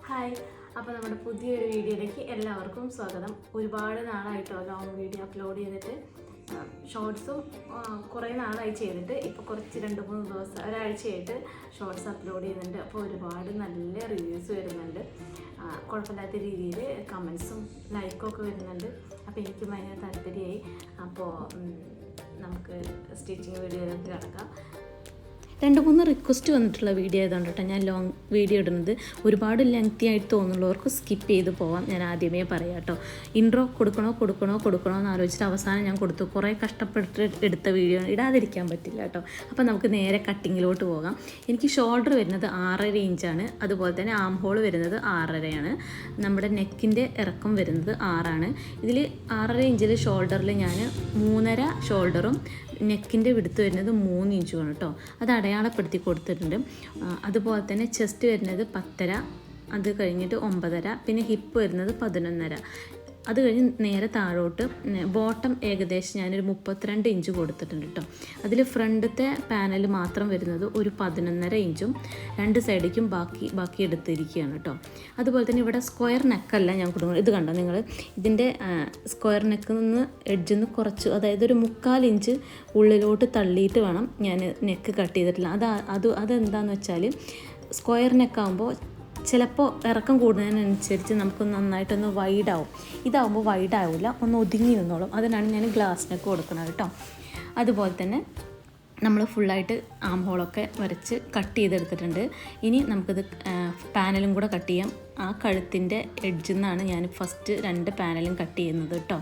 Hi, അപ്പോൾ നമ്മുടെ പുതിയൊരു വീഡിയോയിലേക്ക് എല്ലാവർക്കും സ്വാഗതം. ഒരുപാട് നാളായിട്ടോ ലോങ് വീഡിയോ അപ്ലോഡ് ചെയ്തിട്ട്. ഷോർട്സും കുറേ നാളായി ചെയ്തിട്ട് ഇപ്പോൾ കുറച്ച് 2-3 ദിവസം ഒരാഴ്ചയായിട്ട് ഷോർട്സ് അപ്ലോഡ് ചെയ്യുന്നുണ്ട്. അപ്പോൾ ഒരുപാട് നല്ല റിവ്യൂസ് വരുന്നുണ്ട്, കുഴപ്പമില്ലാത്ത രീതിയിൽ കമൻസും ലൈക്കും ഒക്കെ വരുന്നുണ്ട്. അപ്പോൾ എനിക്ക് ഭയങ്കര താല്പര്യമായി. അപ്പോൾ നമുക്ക് സ്റ്റിച്ചിങ് വീഡിയോയിലേക്ക് കിടക്കാം. 2-3 റിക്വസ്റ്റ് വന്നിട്ടുള്ള വീഡിയോ ആയതുകൊണ്ട് കേട്ടോ ഞാൻ ലോങ് വീഡിയോ ഇടുന്നത്. ഒരുപാട് ലെങ്തി ആയിട്ട് തോന്നുന്നുള്ളവർക്ക് സ്കിപ്പ് ചെയ്ത് പോവാം. ഞാൻ ആദ്യമേ പറയാം കേട്ടോ. ഇൻട്രോ കൊടുക്കണോ എന്ന് ആലോചിച്ചിട്ട് അവസാനം ഞാൻ കൊടുത്തു. കുറേ കഷ്ടപ്പെട്ട് എടുത്ത വീഡിയോ ഇടാതിരിക്കാൻ പറ്റില്ല കേട്ടോ. അപ്പോൾ നമുക്ക് നേരെ കട്ടിങ്ങിലോട്ട് പോകാം. എനിക്ക് ഷോൾഡർ വരുന്നത് 6.5 ഇഞ്ചാണ്. അതുപോലെ തന്നെ ആം ഹോൾ വരുന്നത് 6.5 നമ്മുടെ നെക്കിൻ്റെ ഇറക്കം വരുന്നത് 6 ഇതിൽ 6.5 ഇഞ്ചിൽ ഷോൾഡറിൽ ഞാൻ 3.5 ഷോൾഡറും നെക്കിൻ്റെ വിടുത്ത് വരുന്നത് 3 ഇഞ്ചുമാണ് കേട്ടോ. അത് അടയാളപ്പെടുത്തി കൊടുത്തിട്ടുണ്ട്. അതുപോലെ തന്നെ ചെസ്റ്റ് വരുന്നത് 10.5, അത് കഴിഞ്ഞിട്ട് 9.5, പിന്നെ ഹിപ്പ് വരുന്നത് 11.5. അത് കഴിഞ്ഞ് നേരെ താഴോട്ട് ബോട്ടം ഏകദേശം ഞാനൊരു 32 ഇഞ്ച് കൊടുത്തിട്ടുണ്ട് കേട്ടോ. അതിൽ ഫ്രണ്ടത്തെ പാനൽ മാത്രം വരുന്നത് ഒരു 11.5 ഇഞ്ചും 2 സൈഡിലേക്കും ബാക്കി എടുത്തിരിക്കുകയാണ് കേട്ടോ. അതുപോലെ തന്നെ ഇവിടെ സ്ക്വയർ നെക്കല്ല ഞാൻ കൊടുക്കുന്നത്. ഇത് കണ്ടോ നിങ്ങൾ, ഇതിൻ്റെ സ്ക്വയർ നെക്കിൽ നിന്ന് എഡ്ജിൽ നിന്ന് കുറച്ച്, അതായത് ഒരു 3/4 ഇഞ്ച് ഉള്ളിലോട്ട് തള്ളിയിട്ട് വേണം ഞാൻ നെക്ക് കട്ട് ചെയ്തിട്ടില്ല. അതെന്താണെന്ന് വെച്ചാൽ സ്ക്വയർ നെക്കാകുമ്പോൾ ചിലപ്പോൾ ഇറക്കം കൂടുന്നതിനനുസരിച്ച് നമുക്ക് നന്നായിട്ടൊന്ന് വൈഡാവും. ഇതാവുമ്പോൾ വൈഡാവില്ല, ഒന്ന് ഒതുങ്ങി നിന്നോളും. അതിനാണ് ഞാൻ ഗ്ലാസ് നെക്ക് കൊടുക്കുന്നത് കേട്ടോ. അതുപോലെ തന്നെ നമ്മൾ ഫുള്ളായിട്ട് ആം ഹോളൊക്കെ വരച്ച് കട്ട് ചെയ്തെടുത്തിട്ടുണ്ട്. ഇനി നമുക്കിത് പാനലും കൂടെ കട്ട് ചെയ്യാം. ആ കഴുത്തിൻ്റെ എഡ്ജിൽ നിന്നാണ് ഞാൻ ഫസ്റ്റ് 2 പാനലും കട്ട് ചെയ്യുന്നത് കേട്ടോ.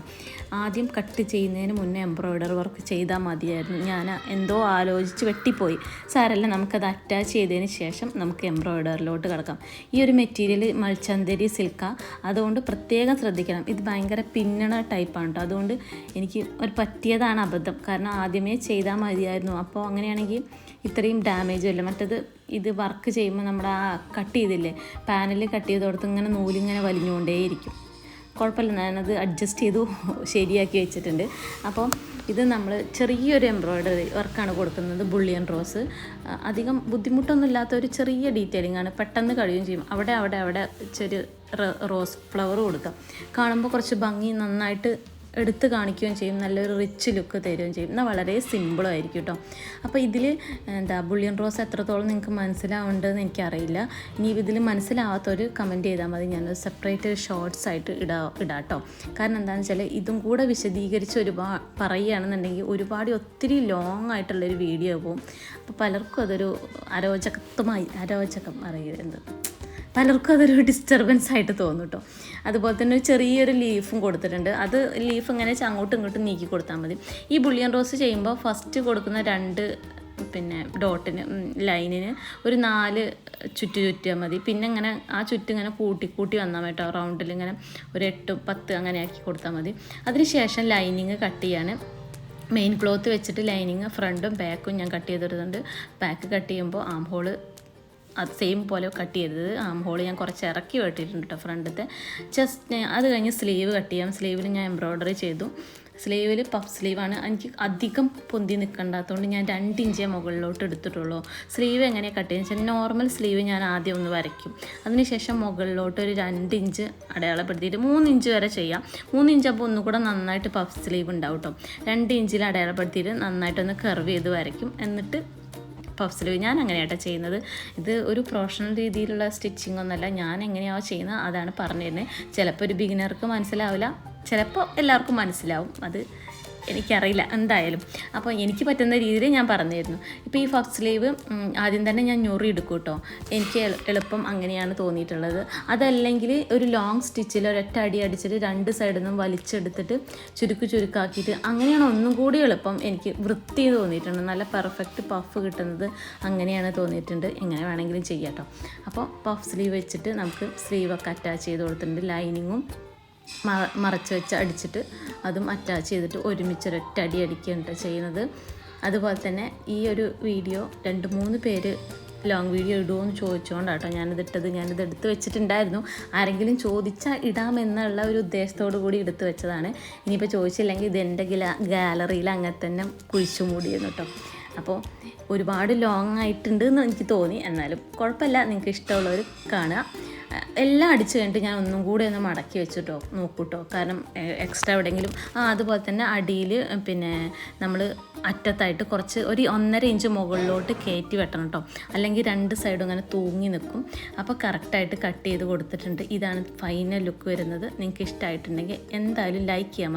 ആദ്യം കട്ട് ചെയ്യുന്നതിന് മുന്നേ എംബ്രോയ്ഡറി വർക്ക് ചെയ്താൽ മതിയായിരുന്നു. ഞാൻ എന്തോ ആലോചിച്ച് വെട്ടിപ്പോയി. സാരല്ല, നമുക്കത് അറ്റാച്ച് ചെയ്തതിന് ശേഷം നമുക്ക് എംബ്രോയ്ഡറിലോട്ട് കിടക്കാം. ഈ ഒരു മെറ്റീരിയൽ മൽച്ചന്തരി സിൽക്കാണ്, അതുകൊണ്ട് പ്രത്യേകം ശ്രദ്ധിക്കണം. ഇത് ഭയങ്കര പിന്നണ ടൈപ്പാണ് കേട്ടോ. അതുകൊണ്ട് എനിക്ക് ഒരു പറ്റിയതാണ് അബദ്ധം. കാരണം ആദ്യമേ ചെയ്താൽ മതിയായിരുന്നു. അപ്പോൾ അങ്ങനെയാണെങ്കിൽ ഇത്രയും ഡാമേജും ഇല്ല. മറ്റത് ഇത് വർക്ക് ചെയ്യുമ്പോൾ നമ്മുടെ ആ കട്ട് ചെയ്തില്ലേ, പാനൽ കട്ട് ചെയ്തോടത്ത് ഇങ്ങനെ നൂലിങ്ങനെ വലിഞ്ഞുകൊണ്ടേയിരിക്കും. കുഴപ്പമില്ല, ഞാനത് അഡ്ജസ്റ്റ് ചെയ്തു ശരിയാക്കി വെച്ചിട്ടുണ്ട്. അപ്പോൾ ഇത് നമ്മൾ ചെറിയൊരു എംബ്രോയ്ഡറി വർക്കാണ് കൊടുക്കുന്നത്. ബുള്ളിയൻ റോസ് അധികം ബുദ്ധിമുട്ടൊന്നും ഇല്ലാത്ത ഒരു ചെറിയ ഡീറ്റെയിലിംഗ് ആണ്, പെട്ടെന്ന് കഴിയുകയും ചെയ്യും. അവിടെ ചെറിയ റോസ് ഫ്ലവർ കൊടുക്കാം. കാണുമ്പോൾ കുറച്ച് ഭംഗി, നന്നായിട്ട് എടുത്ത് കാണിക്കുകയും ചെയ്യും, നല്ലൊരു റിച്ച് ലുക്ക് തരുകയും ചെയ്യും. എന്നാൽ വളരെ സിമ്പിളായിരിക്കും കേട്ടോ. അപ്പോൾ ഇതിൽ ബുള്ളിയൻ റോസ് എത്രത്തോളം നിങ്ങൾക്ക് മനസ്സിലാവുന്നുണ്ടെന്ന് എനിക്കറിയില്ല. ഇനി ഇതിൽ മനസ്സിലാവാത്തൊരു കമൻറ്റ് ചെയ്താൽ മതി, ഞാനൊരു സെപ്പറേറ്റ് ഷോർട്സ് ആയിട്ട് ഇടാം കേട്ടോ. കാരണം എന്താണെന്ന് വെച്ചാൽ ഇതും കൂടെ വിശദീകരിച്ച് പറയുകയാണെന്നുണ്ടെങ്കിൽ ഒത്തിരി ലോങ് ആയിട്ടുള്ളൊരു വീഡിയോ പോകും. അപ്പോൾ പലർക്കും അതൊരു അരോചകം അറിയുന്നത്, പലർക്കും അതൊരു ഡിസ്റ്റർബൻസ് ആയിട്ട് തോന്നും കേട്ടോ. അതുപോലെ തന്നെ ഒരു ചെറിയൊരു ലീഫും കൊടുത്തിട്ടുണ്ട്. അത് ലീഫ് ഇങ്ങനെ അങ്ങോട്ടും ഇങ്ങോട്ടും നീക്കി കൊടുത്താൽ മതി. ഈ ബുള്ളിയൻ റോസ് ചെയ്യുമ്പോൾ ഫസ്റ്റ് കൊടുക്കുന്ന 2 ഡോട്ടിന് ലൈനിന് ഒരു 4 ചുറ്റിയാൽ മതി. പിന്നെ ഇങ്ങനെ ആ ചുറ്റിങ്ങനെ കൂട്ടി വന്നാൽ കേട്ടോ. റൗണ്ടിൽ ഇങ്ങനെ ഒരു 8-10 അങ്ങനെ ആക്കി കൊടുത്താൽ മതി. അതിനുശേഷം ലൈനിങ് കട്ട് ചെയ്യാൻ മെയിൻ ക്ലോത്ത് വെച്ചിട്ട് ലൈനിങ് ഫ്രണ്ടും ബാക്കും ഞാൻ കട്ട് ചെയ്തിടുന്നുണ്ട്. ബാക്ക് കട്ട് ചെയ്യുമ്പോൾ ആം ഹോള് അത് സെയിം പോലെ കട്ട് ചെയ്തത്. ആം ഹോൾ ഞാൻ കുറച്ച് ഇറക്കി വെട്ടിയിട്ടുണ്ട് കേട്ടോ ഫ്രണ്ടത്തെ. അത് കഴിഞ്ഞ് സ്ലീവ് കട്ട് ചെയ്യാം. സ്ലീവിൽ ഞാൻ എംബ്രോയ്ഡറി ചെയ്തു. സ്ലീവിൽ പഫ് സ്ലീവാണ്. എനിക്ക് അധികം പൊന്തി നിൽക്കേണ്ടാത്തതുകൊണ്ട് ഞാൻ 2 ഇഞ്ചേ മുകളിലോട്ട് എടുത്തിട്ടുള്ളൂ. സ്ലീവ് എങ്ങനെ കട്ട് ചെയ്യുന്നത് വെച്ചാൽ നോർമൽ സ്ലീവ് ഞാൻ ആദ്യം ഒന്ന് വരയ്ക്കും. അതിനുശേഷം മുകളിലോട്ട് ഒരു 2 ഇഞ്ച് അടയാളപ്പെടുത്തിയിട്ട് 3 ഇഞ്ച് വരെ ചെയ്യാം. 3 ഇഞ്ചാകുമ്പോൾ ഒന്നുകൂടെ നന്നായിട്ട് പഫ് സ്ലീവ് ഉണ്ടാവും കേട്ടോ. 2 ഇഞ്ചിൽ അടയാളപ്പെടുത്തിയിട്ട് നന്നായിട്ടൊന്ന് കർവ് ചെയ്ത് വരയ്ക്കും. എന്നിട്ട് പഫ് സ്ലീവ് ഞാൻ അങ്ങനെയാട്ടോ ചെയ്യുന്നത്. ഇത് ഒരു പ്രൊഫഷണൽ രീതിയിലുള്ള സ്റ്റിച്ചിങ് ഒന്നുമല്ല, ഞാൻ എങ്ങനെയാണോ ചെയ്യുന്നത് അതാണ് പറഞ്ഞു തരുന്നത്. ചിലപ്പോൾ ഒരു ബിഗിനർക്ക് മനസ്സിലാവില്ല, ചിലപ്പോൾ എല്ലാവർക്കും മനസ്സിലാവും, അത് എനിക്കറിയില്ല എന്തായാലും. അപ്പോൾ എനിക്ക് പറ്റുന്ന രീതിയിൽ ഞാൻ പറഞ്ഞു തരുന്നു. ഇപ്പോൾ ഈ പഫ് സ്ലീവ് ആദ്യം തന്നെ ഞാൻ ഞൊറി എടുക്കും കേട്ടോ. എനിക്ക് എളുപ്പം അങ്ങനെയാണ് തോന്നിയിട്ടുള്ളത്. അതല്ലെങ്കിൽ ഒരു ലോങ് സ്റ്റിച്ചിൽ ഒരൊറ്റ അടി അടിച്ചിട്ട് 2 സൈഡിൽ നിന്നും വലിച്ചെടുത്തിട്ട് ചുരുക്കാക്കിയിട്ട് അങ്ങനെയാണ് ഒന്നും കൂടി എളുപ്പം. എനിക്ക് വൃത്തി തോന്നിയിട്ടുണ്ട്, നല്ല പെർഫെക്റ്റ് പഫ് കിട്ടുന്നത് അങ്ങനെയാണ് തോന്നിയിട്ടുണ്ട്. എങ്ങനെ വേണമെങ്കിലും ചെയ്യാം കേട്ടോ. അപ്പോൾ പഫ് സ്ലീവ് വെച്ചിട്ട് നമുക്ക് സ്ലീവൊക്കെ അറ്റാച്ച് ചെയ്ത് കൊടുത്തിട്ടുണ്ട്. ലൈനിങ്ങും മറച്ച് വെച്ച് അടിച്ചിട്ട് അതും അറ്റാച്ച് ചെയ്തിട്ട് ഒരുമിച്ച് ഒരൊറ്റ അടി അടിക്കുകയാണ് ചെയ്യുന്നത്. അതുപോലെ തന്നെ ഈ ഒരു വീഡിയോ 2-3 പേര് ലോങ് വീഡിയോ ഇടുമോ എന്ന് ചോദിച്ചുകൊണ്ടാട്ടോ ഞാനിത് എടുത്ത് വെച്ചിട്ടുണ്ടായിരുന്നു. ആരെങ്കിലും ചോദിച്ചാൽ ഇടാമെന്നുള്ള ഒരു ഉദ്ദേശത്തോടു കൂടി എടുത്ത് വെച്ചതാണ്. ഇനിയിപ്പോൾ ചോദിച്ചില്ലെങ്കിൽ ഇത് എൻ്റെ ഗാലറിയിൽ അങ്ങനെ തന്നെ കുഴിച്ചു മൂടിയിരുന്നു കേട്ടോ. അപ്പോൾ ഒരുപാട് ലോങ് ആയിട്ടുണ്ട് എന്ന് എനിക്ക് തോന്നി. എന്നാലും കുഴപ്പമില്ല, നിങ്ങൾക്ക് ഇഷ്ടമുള്ളവർ കാണുക. എല്ലാം അടിച്ച് കഴിഞ്ഞിട്ട് ഞാൻ ഒന്നും കൂടെ ഒന്ന് മടക്കി വെച്ചിട്ടോ നോക്കൂട്ടോ, കാരണം എക്സ്ട്രാ എവിടെയെങ്കിലും അതുപോലെ തന്നെ അടിയിൽ പിന്നെ നമ്മൾ അറ്റത്തായിട്ട് കുറച്ച് ഒരു 1.5 ഇഞ്ച് മുകളിലോട്ട് കയറ്റി വെട്ടണം കേട്ടോ, അല്ലെങ്കിൽ 2 സൈഡും അങ്ങനെ തൂങ്ങി നിൽക്കും. അപ്പോൾ കറക്റ്റായിട്ട് കട്ട് ചെയ്ത് കൊടുത്തിട്ടുണ്ട്. ഇതാണ് ഫൈനൽ ലുക്ക് വരുന്നത്. നിങ്ങൾക്ക് ഇഷ്ടമായിട്ടുണ്ടെങ്കിൽ എന്തായാലും ലൈക്ക് ചെയ്യാൻ